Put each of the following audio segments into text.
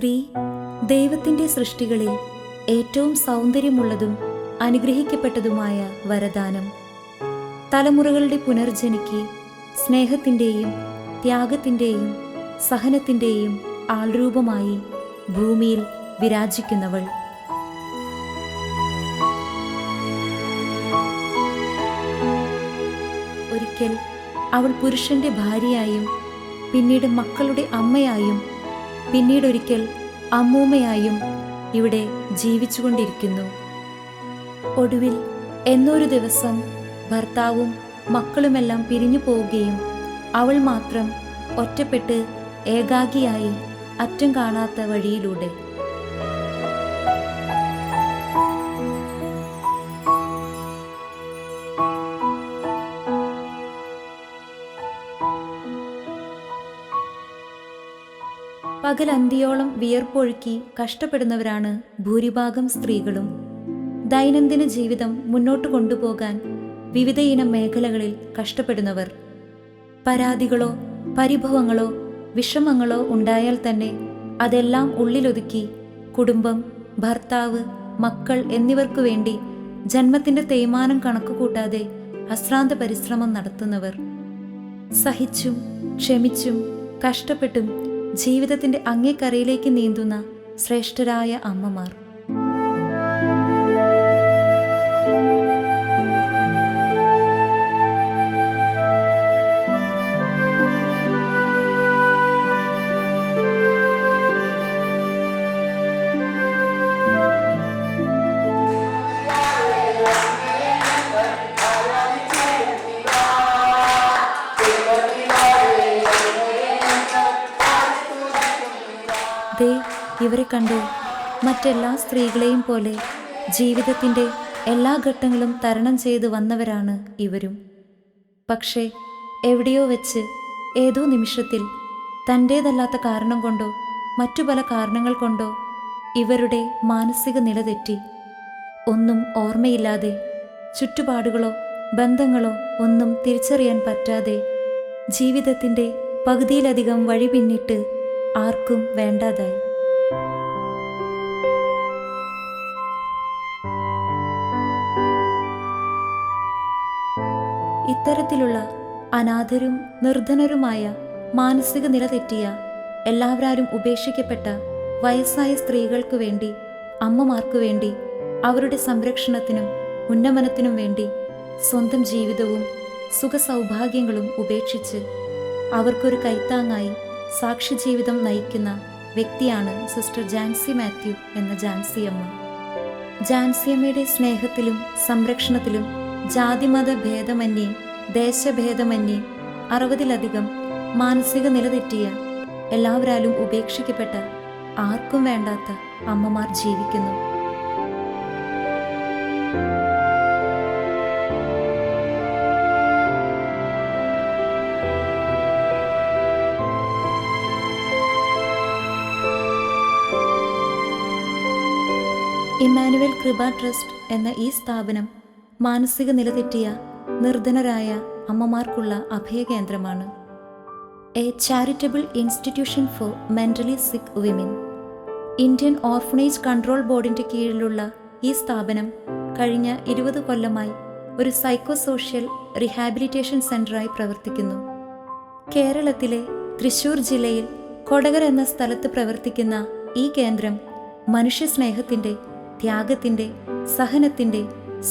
സ്ത്രീ ദൈവത്തിൻ്റെ സൃഷ്ടികളിൽ ഏറ്റവും സൗന്ദര്യമുള്ളതും അനുഗ്രഹിക്കപ്പെട്ടതുമായ വരദാനം. തലമുറകളുടെ പുനർജനിക്ക് സ്നേഹത്തിൻ്റെയും ത്യാഗത്തിൻ്റെയും സഹനത്തിൻ്റെയും ആൾരൂപമായി ഭൂമിയിൽ വിരാജിക്കുന്നവൾ. ഒരിക്കൽ അവൾ പുരുഷന്റെ ഭാര്യയായും പിന്നീട് മക്കളുടെ അമ്മയായും പിന്നീടൊരിക്കൽ അമ്മൂമ്മയായും ഇവിടെ ജീവിച്ചുകൊണ്ടിരിക്കുന്നു. ഒടുവിൽ എന്നൊരു ദിവസം ഭർത്താവും മക്കളുമെല്ലാം പിരിഞ്ഞു പോവുകയും അവൾ മാത്രം ഒറ്റപ്പെട്ട് ഏകാകിയായി അറ്റം കാണാത്ത വഴിയിലൂടെ. പകലന്തിയോളം വിയർപ്പൊഴുക്കി കഷ്ടപ്പെടുന്നവരാണ് ഭൂരിഭാഗം സ്ത്രീകളും. ദൈനംദിന ജീവിതം മുന്നോട്ട് കൊണ്ടുപോകാൻ വിവിധയിനം മേഖലകളിൽ കഷ്ടപ്പെടുന്നവർ. പരാതികളോ പരിഭവങ്ങളോ വിഷമങ്ങളോ ഉണ്ടായാൽ തന്നെ അതെല്ലാം ഉള്ളിലൊതുക്കി കുടുംബം, ഭർത്താവ്, മക്കൾ എന്നിവർക്കു വേണ്ടി ജന്മത്തിൻ്റെ തേയ്മാനം കണക്കുകൂട്ടാതെ അശ്രാന്ത പരിശ്രമം നടത്തുന്നവർ. സഹിച്ചും ക്ഷമിച്ചും കഷ്ടപ്പെട്ടും ജീവിതത്തിൻ്റെ അങ്ങേക്കരയിലേക്ക് നീന്തുന്ന ശ്രേഷ്ഠരായ അമ്മമാർ. ഇവരെ കണ്ടു. മറ്റെല്ലാ സ്ത്രീകളെയും പോലെ ജീവിതത്തിൻ്റെ എല്ലാ ഘട്ടങ്ങളും തരണം ചെയ്ത് വന്നവരാണ് ഇവരും. പക്ഷേ എവിടെയോ വെച്ച് ഏതോ നിമിഷത്തിൽ തൻ്റേതല്ലാത്ത കാരണം കൊണ്ടോ മറ്റു പല കാരണങ്ങൾ കൊണ്ടോ ഇവരുടെ മാനസിക നില തെറ്റി. ഒന്നും ഓർമ്മയില്ലാതെ, ചുറ്റുപാടുകളോ ബന്ധങ്ങളോ ഒന്നും തിരിച്ചറിയാൻ പറ്റാതെ ജീവിതത്തിൻ്റെ പകുതിയിലധികം വഴി പിന്നിട്ട് ആർക്കും വേണ്ടാതായി. ഇത്തരത്തിലുള്ള അനാഥരും നിർധനരുമായ മാനസിക നില തെറ്റിയ എല്ലാവരും ഉപേക്ഷിക്കപ്പെട്ട വയസ്സായ സ്ത്രീകൾക്കു വേണ്ടി, അമ്മമാർക്കു വേണ്ടി, അവരുടെ സംരക്ഷണത്തിനും ഉന്നമനത്തിനും വേണ്ടി സ്വന്തം ജീവിതവും സുഖസൗഭാഗ്യങ്ങളും ഉപേക്ഷിച്ച് അവർക്കൊരു കൈത്താങ്ങായി സാക്ഷ്യജീവിതം നയിക്കുന്ന വ്യക്തിയാണ് സിസ്റ്റർ ജാൻസി മാത്യു എന്ന ജാൻസിയമ്മ. ജാൻസിയമ്മയുടെ സ്നേഹത്തിലും സംരക്ഷണത്തിലും ജാതിമത ഭേദമന്യേ ദേശഭേദമന്യേ 60-ലധികം മാനസിക നില തെറ്റിയ എല്ലാവരാലും ഉപേക്ഷിക്കപ്പെട്ട ആർക്കും വേണ്ടാത്ത അമ്മമാർ ജീവിക്കുന്നു. ഇമ്മാനുവൽ കൃപ ട്രസ്റ്റ് എന്ന ഈ സ്ഥാപനം മാനസിക നില തെറ്റിയ നിർധനരായ അമ്മമാർക്കുള്ള അഭയകേന്ദ്രമാണ്. A charitable institution for mentally sick women. Indian orphanage control ബോർഡിൻ്റെ കീഴിലുള്ള ഈ സ്ഥാപനം കഴിഞ്ഞ 20 കൊല്ലമായി ഒരു സൈക്കോ സോഷ്യൽ റീഹാബിലിറ്റേഷൻ സെൻ്ററായി പ്രവർത്തിക്കുന്നു. കേരളത്തിലെ തൃശ്ശൂർ ജില്ലയിൽ കൊടകര എന്ന സ്ഥലത്ത് പ്രവർത്തിക്കുന്ന ഈ കേന്ദ്രം മനുഷ്യസ്നേഹത്തിൻ്റെ, ത്യാഗത്തിൻ്റെ, സഹനത്തിൻ്റെ,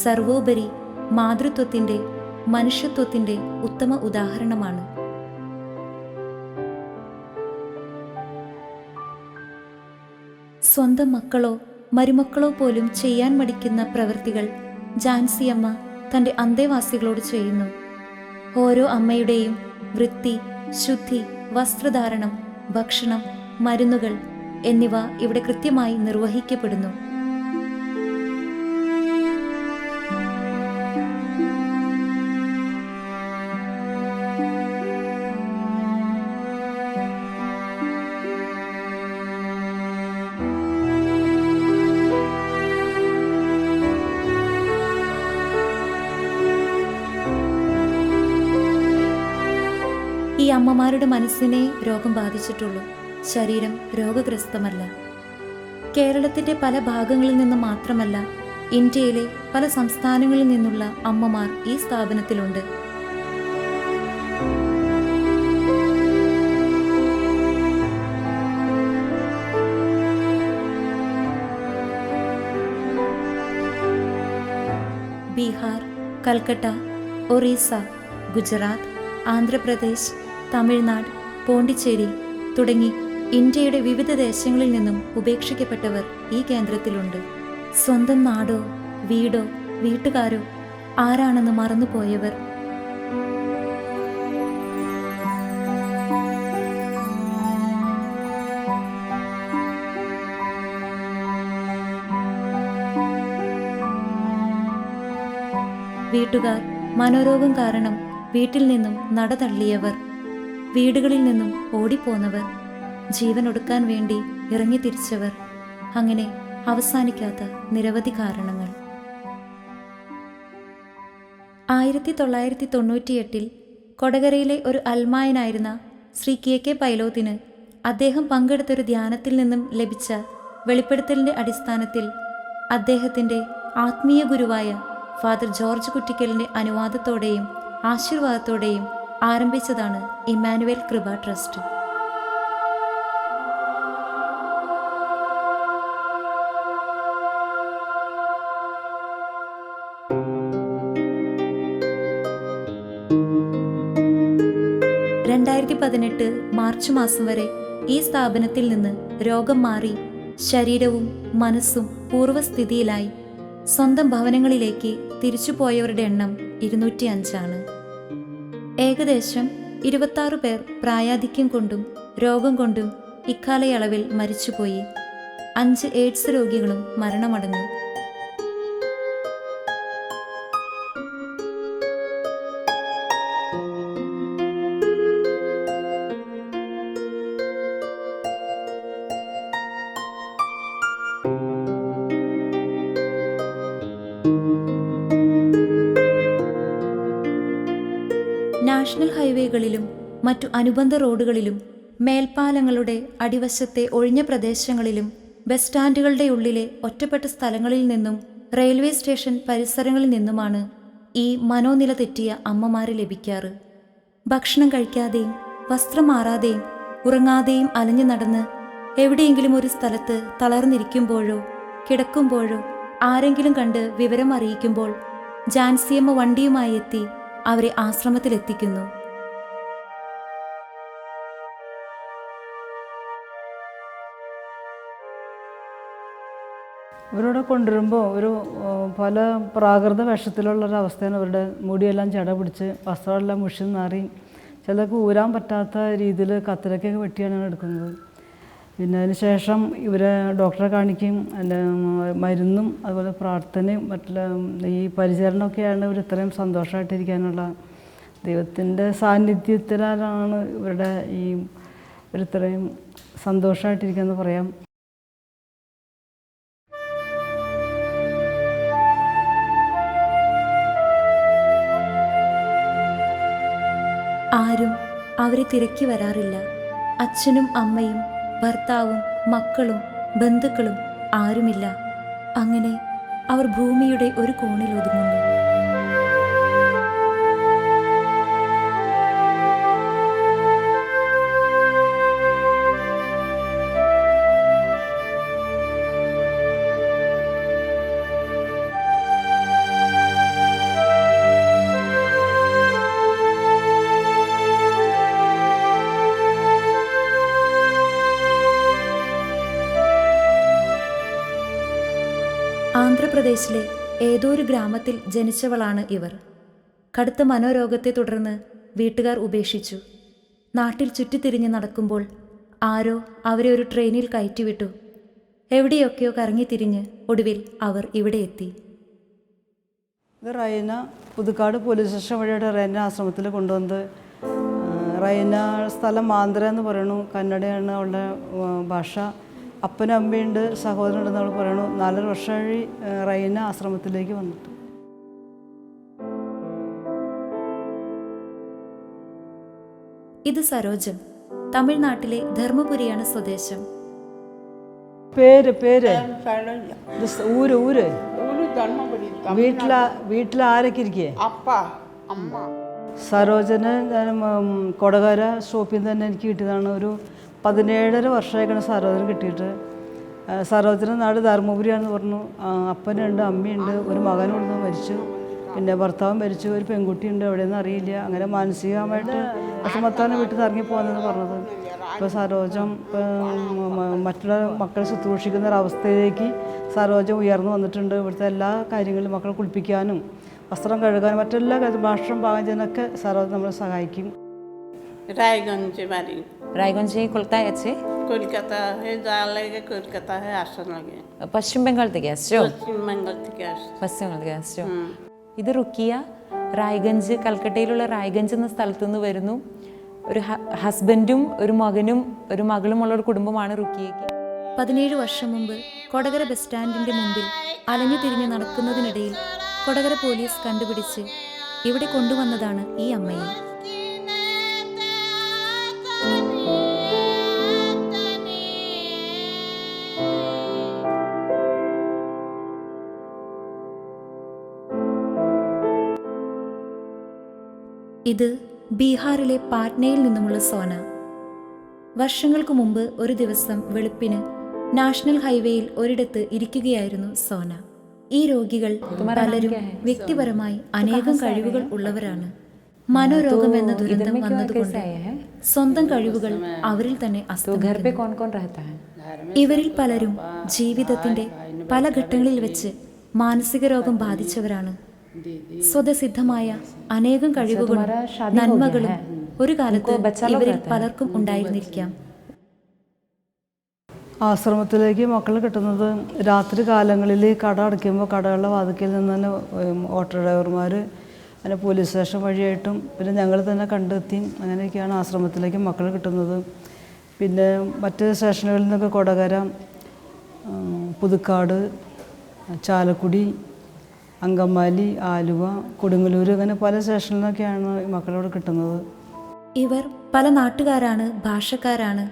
സർവോപരി മാതൃത്വത്തിൻ്റെ, മനുഷ്യത്വത്തിൻ്റെ ഉത്തമ ഉദാഹരണമാണ്. സ്വന്തം മക്കളോ മരുമക്കളോ പോലും ചെയ്യാൻ മടിക്കുന്ന പ്രവൃത്തികൾ ജാൻസിയമ്മ തൻ്റെ അന്തേവാസികളോട് ചെയ്യുന്നു. ഓരോ അമ്മയുടെയും വൃത്തി, ശുദ്ധി, വസ്ത്രധാരണം, ഭക്ഷണം, മരുന്നുകൾ എന്നിവ ഇവിടെ കൃത്യമായി നിർവഹിക്കപ്പെടുന്നു. ഈ അമ്മമാരുടെ മനസ്സിനെ രോഗം ബാധിച്ചിട്ടുള്ളൂ, ശരീരം രോഗഗ്രസ്തമല്ല. കേരളത്തിന്റെ പല ഭാഗങ്ങളിൽ നിന്ന് മാത്രമല്ല, ഇന്ത്യയിലെ പല സംസ്ഥാനങ്ങളിൽ നിന്നുള്ള അമ്മമാർ ഈ സ്ഥാപനത്തിലുണ്ട്. ബീഹാർ, കൽക്കട്ട, ഒറീസ, ഗുജറാത്ത്, ആന്ധ്രാപ്രദേശ്, തമിഴ്നാട്, പോണ്ടിച്ചേരി തുടങ്ങി ഇന്ത്യയുടെ വിവിധ ദേശങ്ങളിൽ നിന്നും ഉപേക്ഷിക്കപ്പെട്ടവർ ഈ കേന്ദ്രത്തിലുണ്ട്. സ്വന്തം നാടോ വീടോ വീട്ടുകാരോ ആരാണെന്ന് മറന്നുപോയവർ, വീട്ടുകാർ മനോരോഗം കാരണം വീട്ടിൽ നിന്നും നടതള്ളിയവർ, വീടുകളിൽ നിന്നും ഓടിപ്പോന്നവർ, ജീവനൊടുക്കാൻ വേണ്ടി ഇറങ്ങിത്തിരിച്ചവർ, അങ്ങനെ അവസാനിക്കാത്ത നിരവധി കാരണങ്ങൾ. 1998 കൊടകരയിലെ ഒരു അൽമായനായിരുന്ന ശ്രീ കെ പൈലോത്തിന് അദ്ദേഹം പങ്കെടുത്തൊരു ധ്യാനത്തിൽ നിന്നും ലഭിച്ച വെളിപ്പെടുത്തലിൻ്റെ അടിസ്ഥാനത്തിൽ അദ്ദേഹത്തിൻ്റെ ആത്മീയ ഗുരുവായ ഫാദർ ജോർജ് കുറ്റിക്കലിൻ്റെ അനുവാദത്തോടെയും ആശീർവാദത്തോടെയും ആരംഭിച്ചതാണ് ഇമ്മാനുവേൽ കൃപ ട്രസ്റ്റ്. മാർച്ച് മാസം വരെ ഈ സ്ഥാപനത്തിൽ നിന്ന് രോഗം മാറി ശരീരവും മനസ്സും പൂർവ്വസ്ഥിതിയിലായി സ്വന്തം ഭവനങ്ങളിലേക്ക് തിരിച്ചുപോയവരുടെ എണ്ണം 205. ഏകദേശം 26 പേർ പ്രായാധിക്യം കൊണ്ടും രോഗം കൊണ്ടും ഇക്കാലയളവിൽ മരിച്ചുപോയി. 5 എയ്ഡ്സ് രോഗികളും മരണമടഞ്ഞു. നാഷണൽ ഹൈവേകളിലും മറ്റു അനുബന്ധ റോഡുകളിലും മേൽപ്പാലങ്ങളുടെ അടിവശത്തെ ഒഴിഞ്ഞ പ്രദേശങ്ങളിലും ബസ് സ്റ്റാൻഡുകളുടെ ഉള്ളിലെ ഒറ്റപ്പെട്ട സ്ഥലങ്ങളിൽ നിന്നും റെയിൽവേ സ്റ്റേഷൻ പരിസരങ്ങളിൽ നിന്നുമാണ് ഈ മനോനില തെറ്റിയ അമ്മമാരെ ലഭിക്കാറ്. ഭക്ഷണം കഴിക്കാതെയും വസ്ത്രം മാറാതെയും ഉറങ്ങാതെയും അലഞ്ഞു നടന്ന് എവിടെയെങ്കിലും ഒരു സ്ഥലത്ത് തളർന്നിരിക്കുമ്പോഴോ കിടക്കുമ്പോഴോ ആരെങ്കിലും കണ്ട് വിവരം അറിയിക്കുമ്പോൾ ജാൻസിയമ്മ വണ്ടിയുമായി എത്തി അവരെ ആശ്രമത്തിലെത്തിക്കുന്നു. ഇവരോട് കൊണ്ടുവരുമ്പോൾ ഒരു പല പ്രാകൃത വേഷത്തിലുള്ളൊരവസ്ഥയാണ്. അവരുടെ മുടിയെല്ലാം ചട പിടിച്ച് വസ്ത്രമെല്ലാം മുഷിഞ്ഞ് നാറി, ചിലർക്ക് ഊരാൻ പറ്റാത്ത രീതിയിൽ കത്തിരക്കൊക്കെ വെട്ടിയാണ് എടുക്കുന്നത്. പിന്നെ അതിന് ശേഷം ഇവരെ ഡോക്ടറെ കാണിക്കും, മരുന്നും അതുപോലെ പ്രാർത്ഥനയും മറ്റുള്ള ഈ പരിചരണമൊക്കെയാണ് ഇവർ ഇത്രയും സന്തോഷമായിട്ടിരിക്കാനുള്ള ദൈവത്തിൻ്റെ സാന്നിധ്യത്തിലാണ് ഇവരുടെ ഈ ഇവരിത്രയും സന്തോഷമായിട്ടിരിക്കുകയെന്ന് പറയാം. ആരും അവരെ തിരക്കി വരാറില്ല. അച്ഛനും അമ്മയും ഭർത്താവും മക്കളും ബന്ധുക്കളും ആരുമില്ല. അങ്ങനെ അവർ ഭൂമിയുടെ ഒരു കോണിൽ ഒതുങ്ങുന്നു. ആന്ധ്രാപ്രദേശിലെ ഏതോ ഒരു ഗ്രാമത്തിൽ ജനിച്ചവളാണ് ഇവർ. കടുത്ത മനോരോഗത്തെ തുടർന്ന് വീട്ടുകാർ ഉപേക്ഷിച്ചു. നാട്ടിൽ ചുറ്റിത്തിരിഞ്ഞ് നടക്കുമ്പോൾ ആരോ അവരെ ഒരു ട്രെയിനിൽ കയറ്റിവിട്ടു. എവിടെയൊക്കെയോ കറങ്ങിത്തിരിഞ്ഞ് ഒടുവിൽ അവർ ഇവിടെ എത്തി. ഇത് റൈന പുതുക്കാട് പോലീസ് സ്റ്റേഷൻ വഴിയുടെ റൈന ആശ്രമത്തിൽ കൊണ്ടുവന്നത്. റൈന സ്ഥലം ആന്ധ്ര എന്ന് പറയണു, കന്നഡയാണ് അവളുടെ ഭാഷ. അപ്പനും അമ്മയുണ്ട്, സഹോദരനുണ്ടെന്ന് അവൾ പറയണു. 4 വർഷമായി റൈന ആശ്രമത്തിലേക്ക് വന്നിട്ട്. ഇത് സരോജം. തമിഴ്നാട്ടിലെ ധർമ്മപുരിയാണ് സ്വദേശം. പേര് പേര് ശൈലജ. ഊര് ഊര് ഒരു ജന്മപടി വീട്ടിലാരൊക്കെ ഇരിക്കേ? അപ്പ അമ്മ. സരോജന് ഞാൻ കൊടകര സ്റ്റോപ്പിൽ നിന്ന് തന്നെ എനിക്ക് കിട്ടിയതാണ്. ഒരു 17.5 വർഷമായിക്കാണ് സരോജന് കിട്ടിയിട്ട്. സരോജന നാട് ധർമ്മപുരിയാണെന്ന് പറഞ്ഞു. അപ്പനുണ്ട്, അമ്മയുണ്ട്, ഒരു മകനോട് മരിച്ചു, പിന്നെ ഭർത്താവും മരിച്ചു, ഒരു പെൺകുട്ടിയുണ്ട്, എവിടെയെന്ന് അറിയില്ല. അങ്ങനെ മാനസികമായിട്ട് അസമത്താനം വീട്ടിൽ നിന്ന് ഇറങ്ങി പോകുന്നതെന്ന് പറഞ്ഞത്. ഇപ്പോൾ സരോജം മറ്റുള്ള മക്കളെ ശുശ്രൂഷിക്കുന്ന ഒരവസ്ഥയിലേക്ക് സരോജം ഉയർന്നു വന്നിട്ടുണ്ട്. ഇവിടുത്തെ എല്ലാ കാര്യങ്ങളിലും മക്കളെ കുളിപ്പിക്കാനും വസ്ത്രം കഴുകാനും മറ്റെല്ലാ കാര്യത്തിലും ഭക്ഷണം പാകം ചെയ്യാനൊക്കെ സരോജം നമ്മളെ സഹായിക്കും. रायगंज बारी रायगंज कोलकाता আছে কলকাতা হয়ে যাওয়া লাগে, কলকাতা হয়ে আসা লাগে। പശ്ചിമ ബംഗാൾ থেকে আসছো? পশ্চিম বেঙ্গল থেকে আসছে। പശ്ചിമ ബംഗാൾ আসছো. ഇത് റുക്കിയ റായ്ഗഞ്ച്, കൽക്കട്ടയിലുള്ള റായ്ഗഞ്ച് എന്ന സ്ഥലത്തു നിന്ന് വരുന്നു. ഒരു ഹസ്ബൻഡും ഒരു മകനും ഒരു മകളുമുള്ള ഒരു കുടുംബമാണ് റുക്കിയയ്ക്ക്. 17 വർഷം മുമ്പ് കൊടകര ബസ് സ്റ്റാൻഡിന്റെ മുമ്പിൽ അലഞ്ഞു തിരിഞ്ഞ് നടക്കുന്നതിനിടയിൽ കൊടകര പോലീസ് കണ്ടുപിടിച്ച് ഇവിടെ കൊണ്ടുവന്നതാണ് ഈ അമ്മയെ. ഇത് ബീഹാറിലെ പാറ്റ്നയിൽ നിന്നുമുള്ള സോന. വർഷങ്ങൾക്ക് മുമ്പ് ഒരു ദിവസം വെളുപ്പിന് നാഷണൽ ഹൈവേയിൽ ഒരിടത്ത് ഇരിക്കുകയായിരുന്നു സോന. ഈ രോഗികൾ പലരും വ്യക്തിപരമായി അനേകം കഴിവുകൾ ഉള്ളവരാണ്. മനോരോഗം എന്ന ദുരന്തം വന്നതുകൊണ്ട് സ്വന്തം കഴിവുകൾ അവരിൽ തന്നെ അസ്തമിക്കുന്നു. ഇവരിൽ പലരും ജീവിതത്തിന്റെ പല ഘട്ടങ്ങളിൽ വെച്ച് മാനസിക രോഗം ബാധിച്ചവരാണ്. സ്വതസിദ്ധമായ അനേകം കഴിവുകളും നന്മകളും ഒരു കാലത്ത് ഇവരിൽ പലർക്കും ഉണ്ടായിരുന്നിരിക്കാം. ആശ്രമത്തിലേക്ക് മക്കൾ കിട്ടുന്നത് രാത്രി കാലങ്ങളിൽ കട അടയ്ക്കുമ്പോൾ കടകളുടെ വാതിക്കൽ നിന്ന് തന്നെ ഓട്ടോ ഡ്രൈവർമാർ, അങ്ങനെ പോലീസ് സ്റ്റേഷൻ വഴിയായിട്ടും പിന്നെ ഞങ്ങൾ തന്നെ കണ്ടെത്തി അങ്ങനെയൊക്കെയാണ് ആശ്രമത്തിലേക്ക് മക്കൾ കിട്ടുന്നത്. പിന്നെ മറ്റ് സ്റ്റേഷനുകളിൽ നിന്നൊക്കെ കൊടകര, പുതുക്കാട്, ചാലക്കുടി, അങ്കമാലി, ആലുവ, കൊടുങ്ങല്ലൂർ, അങ്ങനെ പല സ്റ്റേഷനിൽ നിന്നൊക്കെയാണ് ഈ മക്കളോട് കിട്ടുന്നത്. ഇവർ പല നാട്ടുകാരാണ്, ഭാഷക്കാരാണ്,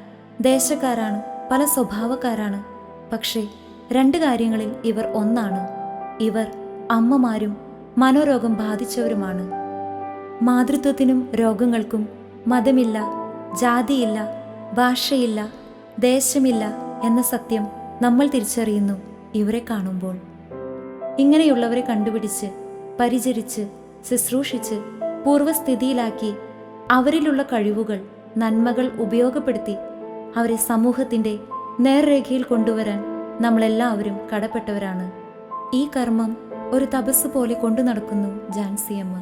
ദേശക്കാരാണ്, പല സ്വഭാവക്കാരാണ്. പക്ഷേ 2 കാര്യങ്ങളിൽ ഇവർ ഒന്നാണ്. ഇവർ അമ്മമാരും മനോരോഗം ബാധിച്ചവരുമാണ്. മാതൃത്വത്തിനും രോഗങ്ങൾക്കും മതമില്ല, ജാതിയില്ല, ഭാഷയില്ല, ദേശമില്ല എന്ന സത്യം നമ്മൾ തിരിച്ചറിയുന്നു ഇവരെ കാണുമ്പോൾ. ഇങ്ങനെയുള്ളവരെ കണ്ടുപിടിച്ച് പരിചരിച്ച് ശുശ്രൂഷിച്ച് പൂർവ്വസ്ഥിതിയിലാക്കി അവരിലുള്ള കഴിവുകൾ, നന്മകൾ ഉപയോഗപ്പെടുത്തി അവരെ സമൂഹത്തിൻ്റെ നേർരേഖയിൽ കൊണ്ടുവരാൻ നമ്മളെല്ലാവരും കടപ്പെട്ടവരാണ്. ഈ കർമ്മം ഒരു തപസ് പോലെ കൊണ്ടു നടക്കുന്നു ജാൻസിയമ്മ.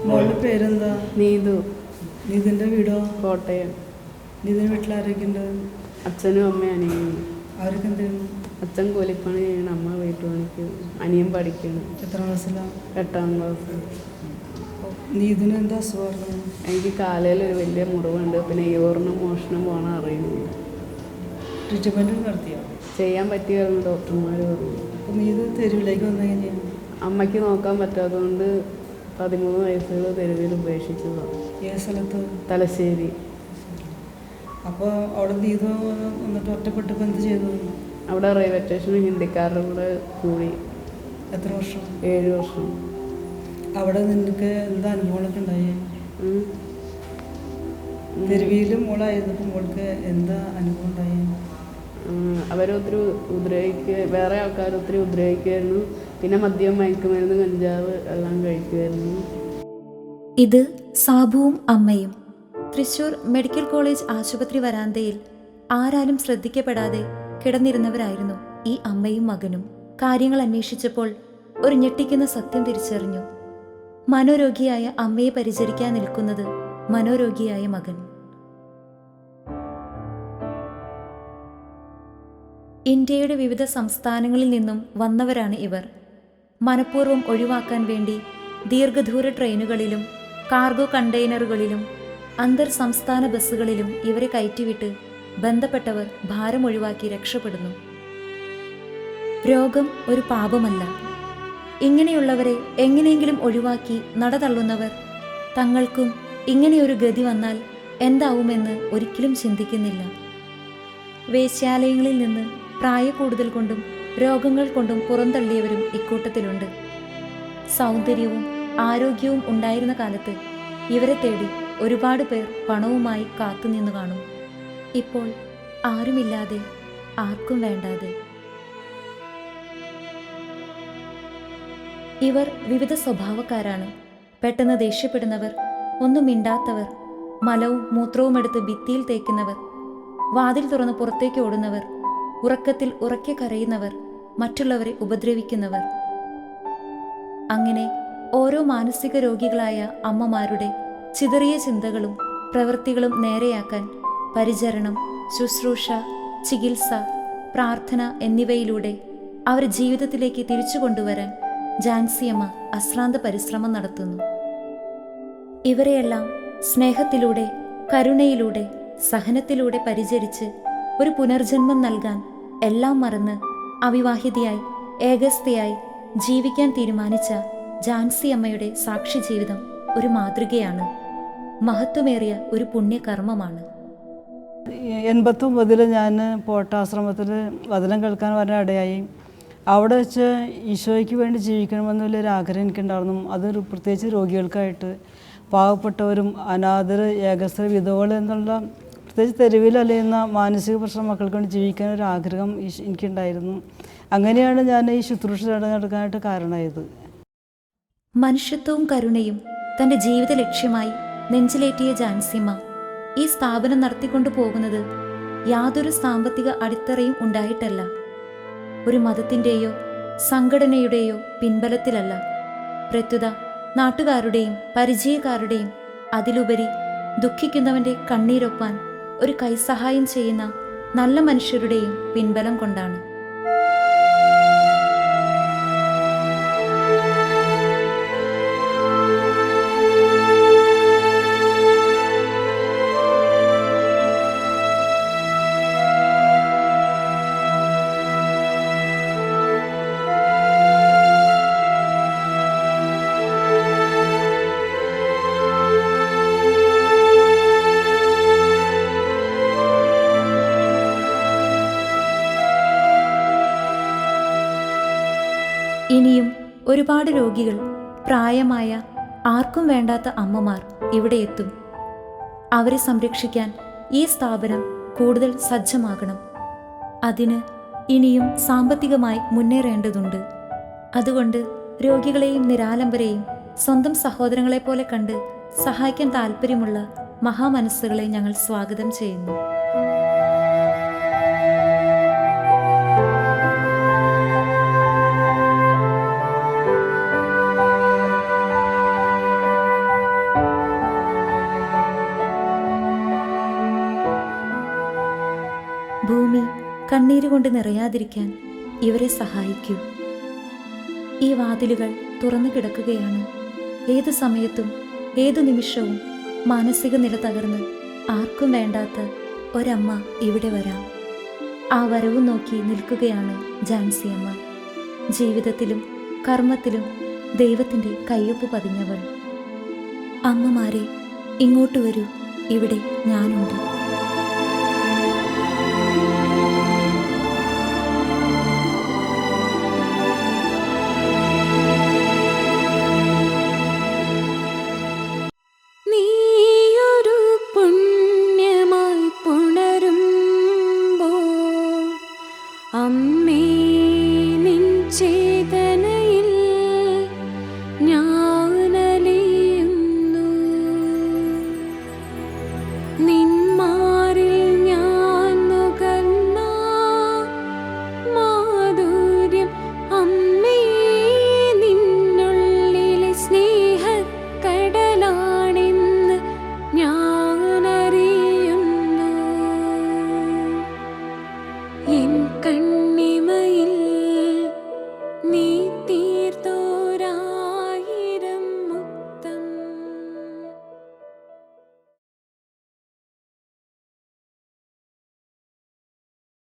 മോളുടെ പേരെന്താ? നീതു. നീതിൻ്റെ വീടോ? കോട്ടയം. നീതിൻ്റെ വീട്ടിലാരൊക്കെ ഉണ്ട്? അച്ഛനും അമ്മയും അനിയനും. അവരൊക്കെ എന്ത് ചെയ്യുന്നു? അച്ഛൻ കൂലിപ്പണി ചെയ്യണം, അമ്മ വീട്ടുപണിക്ക്, അനിയൻ പഠിക്കണം. എത്ര ക്ലാസ്സിലാണ്? 8ാം ക്ലാസ്. നീതിന് എന്താ അസുഖം? എനിക്ക് കാലയിൽ ഒരു വലിയ മുറിവുണ്ട്, പിന്നെ യൂറിനും മോഷണം പോകണം അറിയുന്നില്ല. ട്രീറ്റ്മെൻറ്റ് നടത്തിയോ? ചെയ്യാൻ പറ്റിയായിരുന്നു ഡോക്ടർമാർ പറഞ്ഞു. അപ്പം നീത് തെരുവിലേക്ക് വന്നെങ്ങനെയാണ്? അമ്മയ്ക്ക് നോക്കാൻ പറ്റാത്തതുകൊണ്ട് 13 വയസ്സുകൾ തെരുവിൽ ഉപേക്ഷിച്ചതാണ്. ഏത് സ്ഥലത്ത്? തലശ്ശേരി. അപ്പോൾ അവിടെ നീത് എന്നിട്ട് ഒറ്റപ്പെട്ടപ്പോൾ എന്ത് ചെയ്തു? അവിടെ റെയിൽവേ സ്റ്റേഷനിൽ ഹിന്ദിക്കാരുടെ കൂടെ കൂടി. എത്ര വർഷം? 7 വർഷം. അവിടെ നിനക്ക് എന്താ അനുഭവങ്ങളൊക്കെ ഉണ്ടായി? തെരുവിയിൽ മോളായിരുന്നപ്പോൾ മോൾക്ക് എന്താ അനുഭവം ഉണ്ടായി? അവരൊത്തിരി വേറെ ആൾക്കാർ ഒത്തിരി ഉപദ്രവിക്കുമായിരുന്നു. പിന്നെ മദ്യം, മയക്കുമരുന്ന്, കഞ്ചാവ് എല്ലാം കഴിക്കുമായിരുന്നു. ഇത് സാബുവും അമ്മയും. തൃശൂർ മെഡിക്കൽ കോളേജ് ആശുപത്രി വരാന്തയിൽ ആരാലും ശ്രദ്ധിക്കപ്പെടാതെ കിടന്നിരുന്നവരായിരുന്നു ഈ അമ്മയും മകനും. കാര്യങ്ങൾ അന്വേഷിച്ചപ്പോൾ ഒരു ഞെട്ടിക്കുന്ന സത്യം തിരിച്ചറിഞ്ഞു. മനോരോഗിയായ അമ്മയെ പരിചരിക്കാൻ നിൽക്കുന്നത് മനോരോഗിയായ മകൻ. ഇന്ത്യയുടെ വിവിധ സംസ്ഥാനങ്ങളിൽ നിന്നും വന്നവരാണ് ഇവർ. മനഃപൂർവ്വം ഒഴിവാക്കാൻ വേണ്ടി ദീർഘദൂര ട്രെയിനുകളിലും കാർഗോ കണ്ടെയ്നറുകളിലും അന്തർ സംസ്ഥാന ബസ്സുകളിലും ഇവരെ കയറ്റിവിട്ട് ബന്ധപ്പെട്ടവർ ഭാരം ഒഴിവാക്കി രക്ഷപ്പെടുന്നു. രോഗം ഒരു പാപമല്ല. ഇങ്ങനെയുള്ളവരെ എങ്ങനെയെങ്കിലും ഒഴിവാക്കി നടതള്ളുന്നവർ തങ്ങൾക്കും ഇങ്ങനെയൊരു ഗതി വന്നാൽ എന്താവുമെന്ന് ഒരിക്കലും ചിന്തിക്കുന്നില്ല. വേശ്യാലയങ്ങളിൽ നിന്ന് പ്രായക്കൂടുതൽ കൊണ്ടും രോഗങ്ങൾ കൊണ്ടും പുറന്തള്ളിയവരും ഇക്കൂട്ടത്തിലുണ്ട്. സൗന്ദര്യവും ആരോഗ്യവും ഉണ്ടായിരുന്ന കാലത്ത് ഇവരെ തേടി ഒരുപാട് പേർ പണവുമായി കാത്തുനിന്നു കാണും. ഇപ്പോൾ ആരുമില്ലാതെ, ആർക്കും വേണ്ടാതെ. ഇവർ വിവിധ സ്വഭാവക്കാരാണ്. പെട്ടെന്ന് ദേഷ്യപ്പെടുന്നവർ, ഒന്നും മിണ്ടാത്തവർ, മലവും മൂത്രവും എടുത്ത് ഭിത്തിയിൽ തേക്കുന്നവർ, വാതിൽ തുറന്ന് പുറത്തേക്ക് ഓടുന്നവർ, ഉറക്കത്തിൽ ഉറക്കെ കരയുന്നവർ, മറ്റുള്ളവരെ ഉപദ്രവിക്കുന്നവർ. അങ്ങനെ ഓരോ മാനസിക രോഗികളായ അമ്മമാരുടെ ചിതറിയ ചിന്തകളും പ്രവൃത്തികളും നേരെയാക്കാൻ പരിചരണം, ശുശ്രൂഷ, ചികിത്സ, പ്രാർത്ഥന എന്നിവയിലൂടെ അവർ ജീവിതത്തിലേക്ക് തിരിച്ചു കൊണ്ടുവരാൻ ജാൻസിയമ്മ അശ്രാന്ത പരിശ്രമം നടത്തുന്നു. ഇവരെയെല്ലാം സ്നേഹത്തിലൂടെ, കരുണയിലൂടെ, സഹനത്തിലൂടെ പരിചരിച്ച് ഒരു പുനർജന്മം നൽകാൻ എല്ലാം മറന്ന് അവിവാഹിതയായി ഏകസ്ഥയായി ജീവിക്കാൻ തീരുമാനിച്ച ജാൻസിയമ്മയുടെ സാക്ഷി ജീവിതം ഒരു മാതൃകയാണ്. മഹത്വമേറിയ ഒരു പുണ്യകർമ്മമാണ്. 89 ഞാൻ പോട്ടാശ്രമത്തിൽ വചനം കേൾക്കാൻ വരാൻ ഇടയായി. അവിടെ വെച്ച് ഈശോയ്ക്ക് വേണ്ടി ജീവിക്കണമെന്നുള്ളൊരു ആഗ്രഹം എനിക്കുണ്ടായിരുന്നു. അതൊരു പ്രത്യേകിച്ച് രോഗികൾക്കായിട്ട്, പാവപ്പെട്ടവരും അനാഥർ, ഏകസ്ഥ, വിധവകൾ എന്നുള്ള പ്രത്യേകിച്ച് തെരുവിൽ അലയുന്ന മാനസിക പ്രശ്നം മക്കൾക്ക് വേണ്ടി ജീവിക്കാനൊരു ആഗ്രഹം എനിക്കുണ്ടായിരുന്നു. അങ്ങനെയാണ് ഞാൻ ഈ ശുശ്രൂഷ നടക്കാനായിട്ട് കാരണമായത്. മനുഷ്യത്വവും കരുണയും തൻ്റെ ജീവിത ലക്ഷ്യമായി നെഞ്ചിലേറ്റിയ ജാൻസിയമ്മ ഈ സ്ഥാപനം നടത്തിക്കൊണ്ടു പോകുന്നത് യാതൊരു സാമ്പത്തിക അടിത്തറയും ഉണ്ടായിട്ടല്ല, ഒരു മതത്തിൻ്റെയോ സംഘടനയുടെയോ പിൻബലത്തിലല്ല. പ്രത്യുത നാട്ടുകാരുടെയും പരിചയക്കാരുടെയും അതിലുപരി ദുഃഖിക്കുന്നവൻ്റെ കണ്ണീരൊപ്പാൻ ഒരു കൈസഹായം ചെയ്യുന്ന നല്ല മനുഷ്യരുടെയും പിൻബലം കൊണ്ടാണ്. ഇനിയും ഒരുപാട് രോഗികൾ, പ്രായമായ ആർക്കും വേണ്ടാത്ത അമ്മമാർ ഇവിടെ എത്തും. അവരെ സംരക്ഷിക്കാൻ ഈ സ്ഥാപനം കൂടുതൽ സജ്ജമാകണം. അതിന് ഇനിയും സാമ്പത്തികമായി മുന്നേറേണ്ടതുണ്ട്. അതുകൊണ്ട് രോഗികളെയും നിരാലംബരെയും സ്വന്തം സഹോദരങ്ങളെപ്പോലെ കണ്ട് സഹായിക്കാൻ താല്പര്യമുള്ള മഹാമനസ്സുകളെ ഞങ്ങൾ സ്വാഗതം ചെയ്യുന്നു. ഭൂമി കണ്ണീരുകൊണ്ട് നിറയാതിരിക്കാൻ ഇവരെ സഹായിക്കൂ. ഈ വാതിലുകൾ തുറന്നു കിടക്കുകയാണ്. ഏതു സമയത്തും ഏതു നിമിഷവും മാനസിക നില തകർന്ന് ആർക്കും വേണ്ടാത്ത ഒരമ്മ ഇവിടെ വരാം. ആ വരവ് നോക്കി നിൽക്കുകയാണ് ജാൻസിയമ്മ. ജീവിതത്തിലും കർമ്മത്തിലും ദൈവത്തിൻ്റെ കയ്യൊപ്പ് പതിഞ്ഞവൾ. അമ്മമാരെ, ഇങ്ങോട്ട് വരൂ, ഇവിടെ ഞാനുണ്ട്.